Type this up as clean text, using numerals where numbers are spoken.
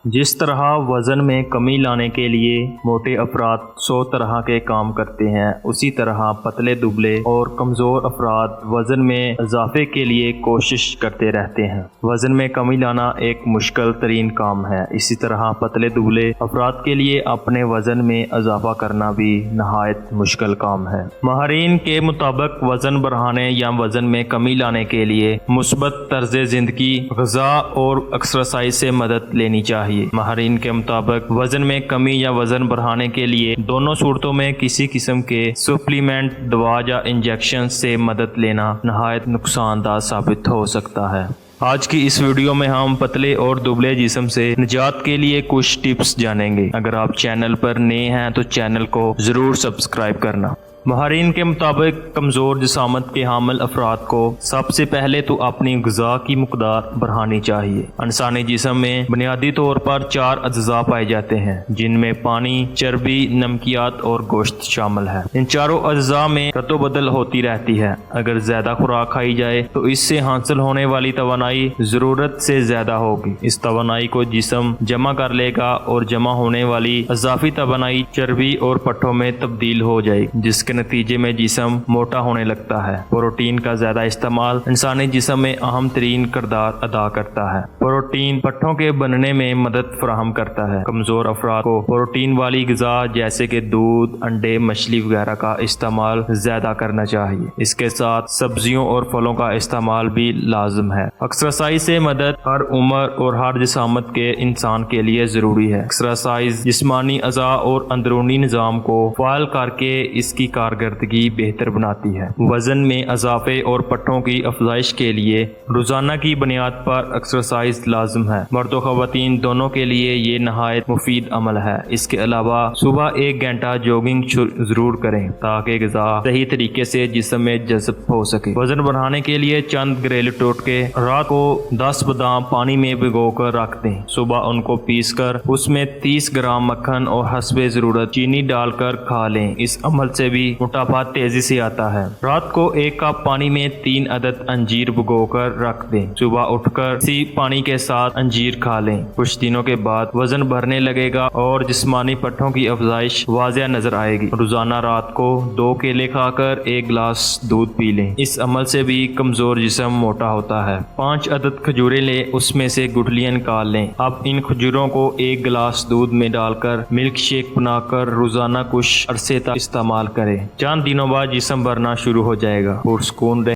جس طرح وزن میں کمی لانے کے لیے موٹے افراد 100 طرح کے کام کرتے ہیں، اسی طرح پتلے دبلے اور کمزور افراد وزن میں اضافے کے لیے کوشش کرتے رہتے ہیں۔ وزن میں کمی لانا ایک مشکل ترین کام ہے، اسی طرح پتلے دبلے افراد کے لیے اپنے وزن میں اضافہ کرنا بھی نہایت مشکل کام ہے۔ ماہرین کے مطابق وزن بڑھانے یا وزن میں کمی لانے کے لیے مثبت طرز زندگی، غذا اور ایکسرسائز سے مدد لینی چاہیے۔ ماہرین کے مطابق وزن میں کمی یا وزن بڑھانے کے لیے دونوں صورتوں میں کسی قسم کے سپلیمنٹ، دوا یا انجیکشن سے مدد لینا نہایت نقصان دہ ثابت ہو سکتا ہے۔ آج کی اس ویڈیو میں ہم پتلے اور دبلے جسم سے نجات کے لیے کچھ ٹپس جانیں گے۔ اگر آپ چینل پر نئے ہیں تو چینل کو ضرور سبسکرائب کرنا۔ ماہرین کے مطابق کمزور جسامت کے حامل افراد کو سب سے پہلے تو اپنی غذا کی مقدار بڑھانی چاہیے۔ انسانی جسم میں بنیادی طور پر 4 اجزاء پائے جاتے ہیں، جن میں پانی، چربی، نمکیات اور گوشت شامل ہے۔ ان چاروں اجزاء میں رد و بدل ہوتی رہتی ہے۔ اگر زیادہ خوراک کھائی جائے تو اس سے حاصل ہونے والی توانائی ضرورت سے زیادہ ہوگی۔ اس توانائی کو جسم جمع کر لے گا اور جمع ہونے والی اضافی توانائی چربی اور پٹھوں میں تبدیل ہو جائے گی، جس کے نتیجے میں جسم موٹا ہونے لگتا ہے۔ پروٹین کا زیادہ استعمال انسانی جسم میں اہم ترین کردار ادا کرتا ہے۔ پروٹین پٹھوں کے بننے میں مدد فراہم کرتا ہے۔ کمزور افراد کو پروٹین والی غذا جیسے کہ دودھ، انڈے، مچھلی وغیرہ کا استعمال زیادہ کرنا چاہیے۔ اس کے ساتھ سبزیوں اور پھلوں کا استعمال بھی لازم ہے۔ ایکسرسائز سے مدد ہر عمر اور ہر جسامت کے انسان کے لیے ضروری ہے۔ ایکسرسائز جسمانی اعضاء اور اندرونی نظام کو فعال کر کے اس کی کارکردگی بہتر بناتی ہے۔ وزن میں اضافے اور پٹھوں کی افزائش کے لیے روزانہ کی بنیاد پر ایکسرسائز لازم ہے۔ مرد و خواتین دونوں کے لیے یہ نہایت مفید عمل ہے۔ اس کے علاوہ صبح 1 گھنٹہ جوگنگ ضرور کریں تاکہ غذا صحیح طریقے سے جسم میں جذب ہو سکے۔ وزن بڑھانے کے لیے چند گھریلو ٹوٹکے: رات کو 10 بادام پانی میں بھگو کر رکھ دیں، صبح ان کو پیس کر اس میں 30 گرام مکھن اور حسب ضرورت چینی ڈال کر کھا لیں۔ اس عمل سے بھی موٹاپا تیزی سے آتا ہے۔ رات کو 1 کپ پانی میں 3 عدد انجیر بھگو کر رکھ دیں، صبح اٹھ کر اسی پانی کے ساتھ انجیر کھا لیں۔ کچھ دنوں کے بعد وزن بڑھنے لگے گا اور جسمانی پٹھوں کی افزائش واضح نظر آئے گی۔ روزانہ رات کو 2 کیلے کھا کر 1 گلاس دودھ پی لیں۔ اس عمل سے بھی کمزور جسم موٹا ہوتا ہے۔ 5 عدد کھجوریں لیں، اس میں سے گٹلیاں نکال لیں۔ اب ان کھجوروں کو 1 گلاس دودھ میں ڈال کر ملک شیک بنا کر روزانہ کچھ عرصے تک استعمال کریں۔ چند دنوں بعد جسم بھرنا شروع ہو جائے گا۔ پرسکون رہیں۔